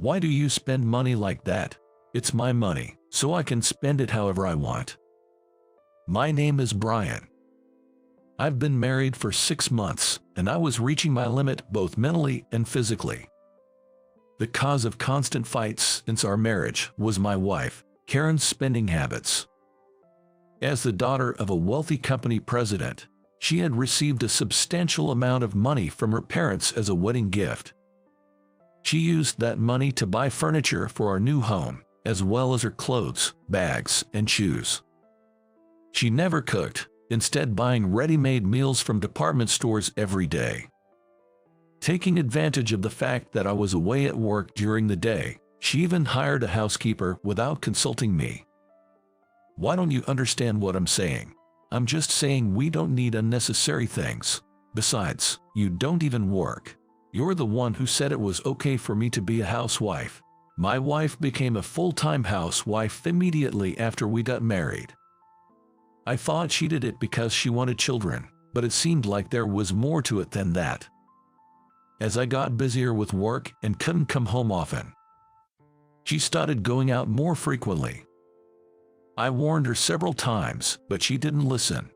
Why do you spend money like that? It's my money, so I can spend it however I want. My name is Brian. I've been married for 6 months, and I was reaching my limit both mentally and physically. The cause of constant fights since our marriage was my wife, Karen's spending habits. As the daughter of a wealthy company president, she had received a substantial amount of money from her parents as a wedding gift. She used that money to buy furniture for our new home, as well as her clothes, bags, and shoes. She never cooked, instead buying ready-made meals from department stores every day. Taking advantage of the fact that I was away at work during the day, she even hired a housekeeper without consulting me. Why don't you understand what I'm saying? I'm just saying we don't need unnecessary things. Besides, you don't even work. You're the one who said it was okay for me to be a housewife. My wife became a full-time housewife immediately after we got married. I thought she did it because she wanted children, but it seemed like there was more to it than that. As I got busier with work and couldn't come home often, she started going out more frequently. I warned her several times, but she didn't listen.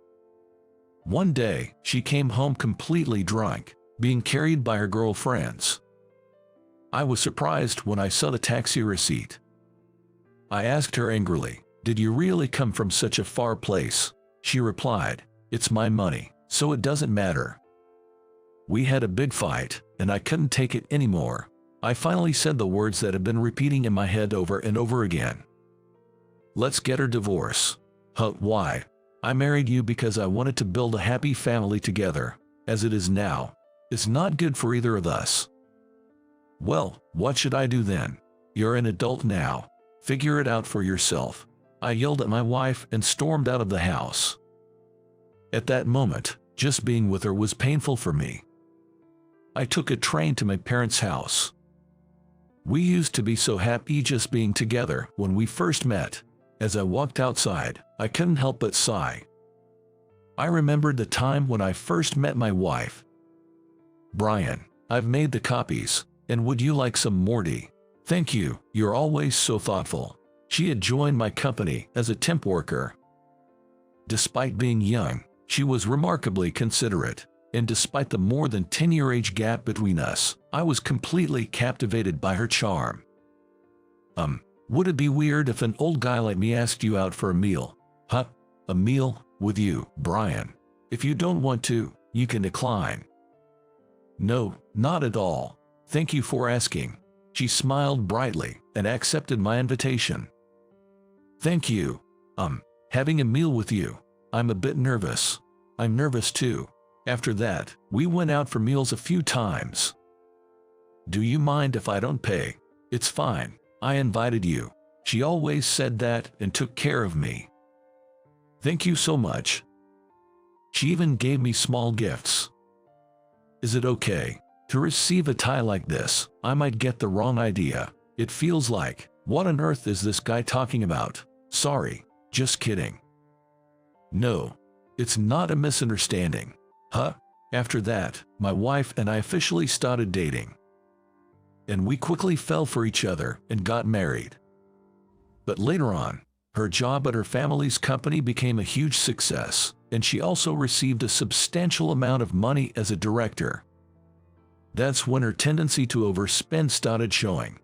One day, she came home completely drunk, being carried by her girlfriends. I was surprised when I saw the taxi receipt. I asked her angrily, "Did you really come from such a far place?" She replied, "It's my money, so it doesn't matter." We had a big fight, and I couldn't take it anymore. I finally said the words that had been repeating in my head over and over again. "Let's get a divorce." "Huh, why? I married you because I wanted to build a happy family together. As it is now, it's not good for either of us." "Well, what should I do then? You're an adult now. Figure it out for yourself." I yelled at my wife and stormed out of the house. At that moment, just being with her was painful for me. I took a train to my parents' house. We used to be so happy just being together when we first met. As I walked outside, I couldn't help but sigh. I remembered the time when I first met my wife. "Brian, I've made the copies, and would you like some Morty?" "Thank you, you're always so thoughtful." She had joined my company as a temp worker. Despite being young, she was remarkably considerate, and despite the more than 10-year age gap between us, I was completely captivated by her charm. Would it be weird if an old guy like me asked you out for a meal?" "Huh? A meal? With you, Brian? If you don't want to, you can decline." "No, not at all. Thank you for asking." She smiled brightly and accepted my invitation. "Thank you. Having a meal with you. I'm a bit nervous." "I'm nervous too." After that, we went out for meals a few times. "Do you mind if I don't pay?" "It's fine. I invited you." She always said that and took care of me. "Thank you so much." She even gave me small gifts. Is it okay to receive a tie like this? I might get the wrong idea. It feels like, what on earth is this guy talking about? Sorry, just kidding. No, it's not a misunderstanding. Huh? After that, my wife and I officially started dating. And we quickly fell for each other and got married. But later on, her job at her family's company became a huge success, and she also received a substantial amount of money as a director. That's when her tendency to overspend started showing.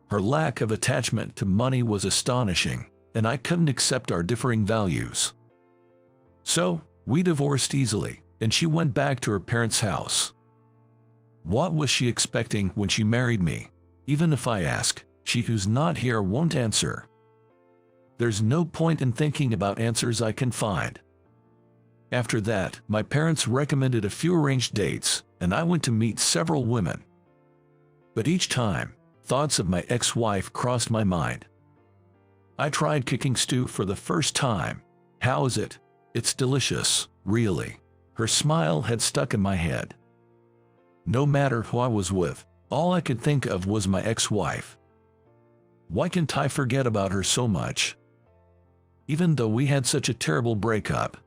Her lack of attachment to money was astonishing, and I couldn't accept our differing values. So, we divorced easily, and she went back to her parents' house. What was she expecting when she married me? Even if I ask, she who's not here won't answer. There's no point in thinking about answers I can find. After that, my parents recommended a few arranged dates, and I went to meet several women. But each time, thoughts of my ex-wife crossed my mind. I tried cooking stew for the first time. How is it? It's delicious, really. Her smile had stuck in my head. No matter who I was with, all I could think of was my ex-wife. Why can't I forget about her so much? Even though we had such a terrible breakup.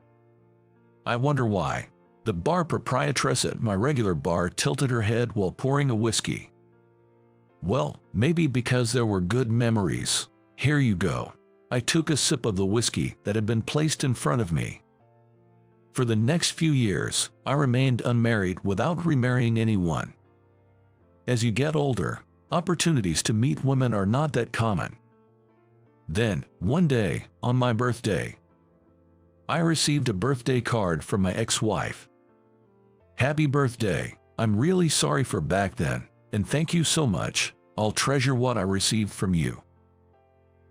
I wonder why. The bar proprietress at my regular bar tilted her head while pouring a whiskey. Well, maybe because there were good memories. Here you go. I took a sip of the whiskey that had been placed in front of me. For the next few years, I remained unmarried without remarrying anyone. As you get older, opportunities to meet women are not that common. Then, one day, on my birthday, I received a birthday card from my ex-wife. Happy birthday. I'm really sorry for back then, and thank you so much. I'll treasure what I received from you.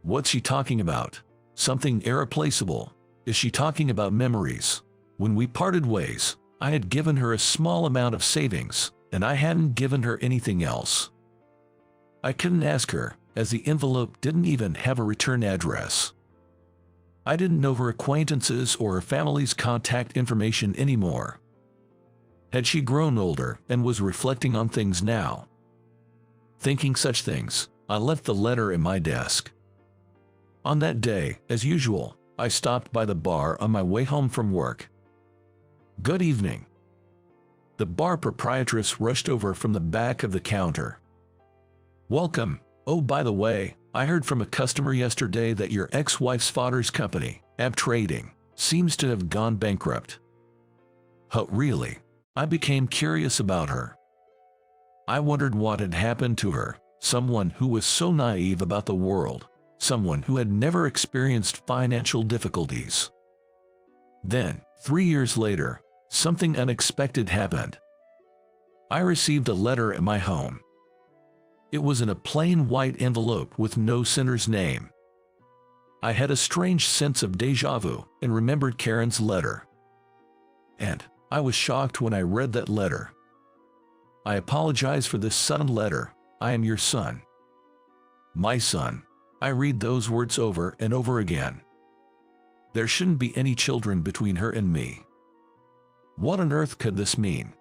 What's she talking about? Something irreplaceable. Is she talking about memories? When we parted ways, I had given her a small amount of savings, and I hadn't given her anything else. I couldn't ask her, as the envelope didn't even have a return address. I didn't know her acquaintances or her family's contact information anymore. Had she grown older and was reflecting on things now? Thinking such things, I left the letter in my desk. On that day, as usual, I stopped by the bar on my way home from work. Good evening. The bar proprietress rushed over from the back of the counter. Welcome. Oh, by the way, I heard from a customer yesterday that your ex-wife's father's company, AB Trading, seems to have gone bankrupt. Oh, really? I became curious about her. I wondered what had happened to her, someone who was so naive about the world, someone who had never experienced financial difficulties. Then, 3 years later, something unexpected happened. I received a letter at my home. It was in a plain white envelope with no sender's name. I had a strange sense of déjà vu and remembered Karen's letter. And I was shocked when I read that letter. I apologize for this sudden letter. I am your son. My son. I read those words over and over again. There shouldn't be any children between her and me. What on earth could this mean?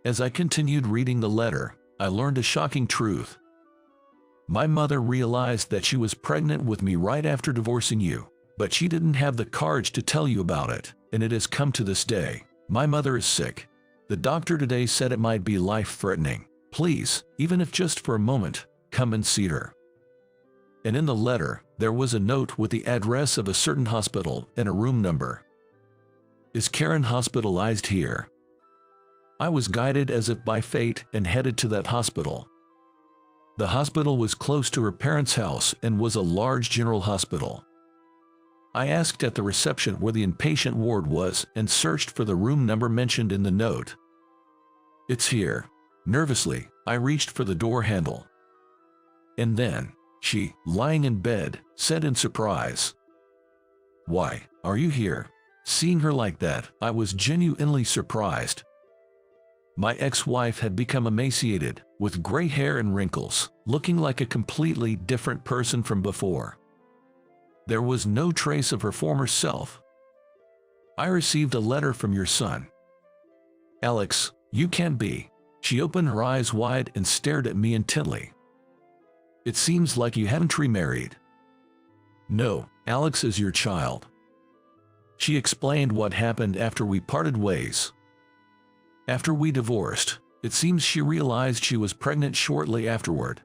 As I continued reading the letter, I learned a shocking truth. My mother realized that she was pregnant with me right after divorcing you, but she didn't have the courage to tell you about it, and it has come to this day. My mother is sick. The doctor today said it might be life-threatening. Please, even if just for a moment, come and see her. And in the letter, there was a note with the address of a certain hospital and a room number. Is Karen hospitalized here? I was guided as if by fate and headed to that hospital. The hospital was close to her parents' house and was a large general hospital. I asked at the reception where the inpatient ward was and searched for the room number mentioned in the note. It's here. Nervously, I reached for the door handle. And then, she, lying in bed, said in surprise, "Why, are you here?" Seeing her like that, I was genuinely surprised. My ex-wife had become emaciated, with gray hair and wrinkles, looking like a completely different person from before. There was no trace of her former self. I received a letter from your son. Alex, you can't be. She opened her eyes wide and stared at me intently. It seems like you haven't remarried. No, Alex is your child. She explained what happened after we parted ways. After we divorced, it seems she realized she was pregnant shortly afterward.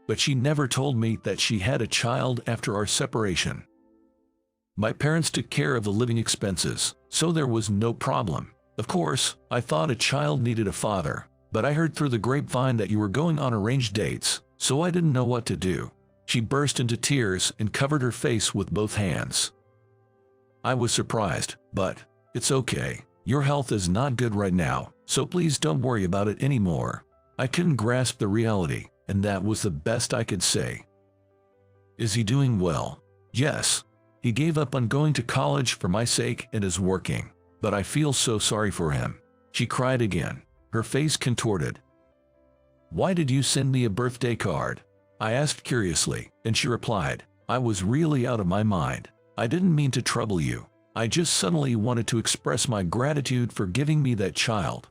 But she never told me that she had a child after our separation. My parents took care of the living expenses, so there was no problem. Of course, I thought a child needed a father, but I heard through the grapevine that you were going on arranged dates, so I didn't know what to do. She burst into tears and covered her face with both hands. I was surprised, but it's okay. Your health is not good right now, so please don't worry about it anymore. I couldn't grasp the reality, and that was the best I could say. Is he doing well? Yes. He gave up on going to college for my sake and is working, but I feel so sorry for him. She cried again, her face contorted. Why did you send me a birthday card? I asked curiously, and she replied, I was really out of my mind. I didn't mean to trouble you. I just suddenly wanted to express my gratitude for giving me that child.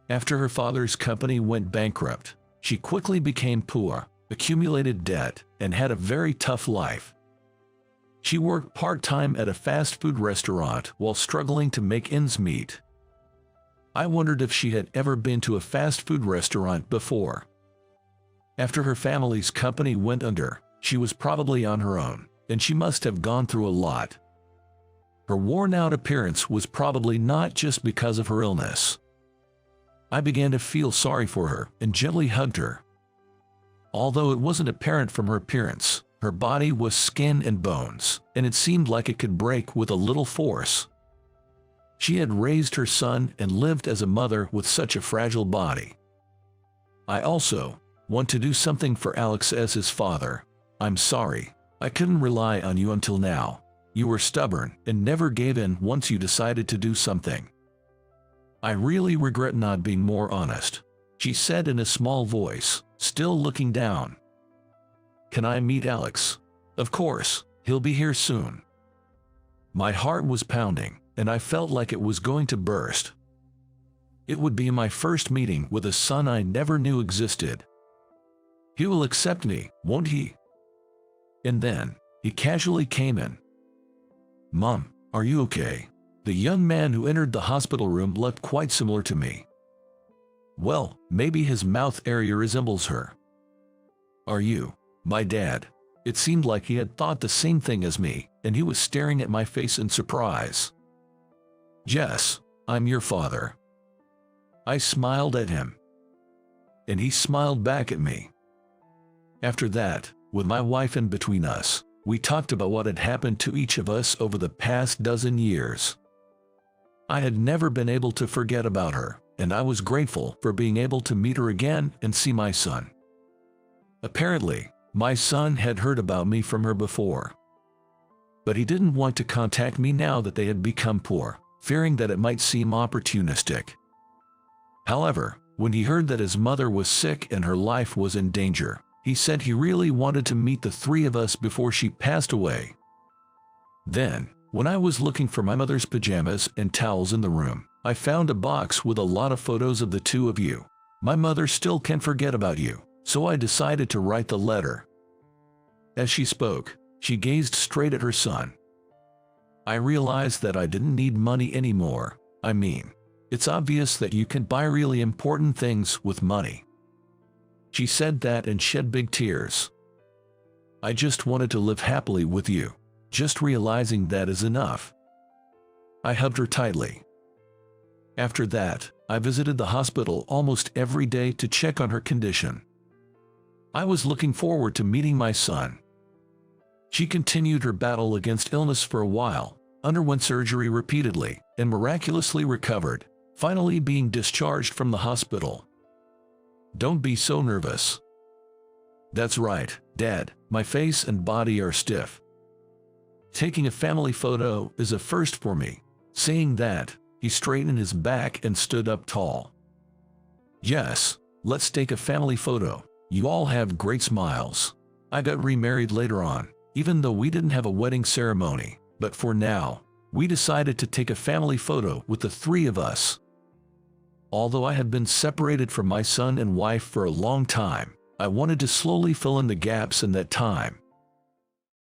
After her father's company went bankrupt, she quickly became poor, accumulated debt, and had a very tough life. She worked part-time at a fast food restaurant while struggling to make ends meet. I wondered if she had ever been to a fast food restaurant before. After her family's company went under, she was probably on her own, and she must have gone through a lot. Her worn-out appearance was probably not just because of her illness. I began to feel sorry for her and gently hugged her. Although it wasn't apparent from her appearance, her body was skin and bones, and it seemed like it could break with a little force. She had raised her son and lived as a mother with such a fragile body. I also want to do something for Alex as his father. I'm sorry. I couldn't rely on you until now. You were stubborn and never gave in once you decided to do something. I really regret not being more honest, she said in a small voice, still looking down. Can I meet Alex? Of course, he'll be here soon. My heart was pounding, and I felt like it was going to burst. It would be my first meeting with a son I never knew existed. He will accept me, won't he? And then, he casually came in. Mom, are you okay? The young man who entered the hospital room looked quite similar to me. Well, maybe his mouth area resembles her. Are you my dad? It seemed like he had thought the same thing as me, and he was staring at my face in surprise. Yes, I'm your father. I smiled at him, and he smiled back at me. After that, with my wife in between us, we talked about what had happened to each of us over the past dozen years. I had never been able to forget about her, and I was grateful for being able to meet her again and see my son. Apparently, my son had heard about me from her before. But he didn't want to contact me now that they had become poor, fearing that it might seem opportunistic. However, when he heard that his mother was sick and her life was in danger, he said he really wanted to meet the three of us before she passed away. Then, when I was looking for my mother's pajamas and towels in the room, I found a box with a lot of photos of the two of you. My mother still can't forget about you, so I decided to write the letter. As she spoke, she gazed straight at her son. I realized that I didn't need money anymore. I mean, it's obvious that you can buy really important things with money. She said that and shed big tears. I just wanted to live happily with you. Just realizing that is enough. I hugged her tightly. After that, I visited the hospital almost every day to check on her condition. I was looking forward to meeting my son. She continued her battle against illness for a while, underwent surgery repeatedly, and miraculously recovered, finally being discharged from the hospital. Don't be so nervous. That's right, Dad, my face and body are stiff. Taking a family photo is a first for me. Saying that, he straightened his back and stood up tall. Yes, let's take a family photo. You all have great smiles. I got remarried later on, even though we didn't have a wedding ceremony, but for now, we decided to take a family photo with the three of us. Although I had been separated from my son and wife for a long time, I wanted to slowly fill in the gaps in that time.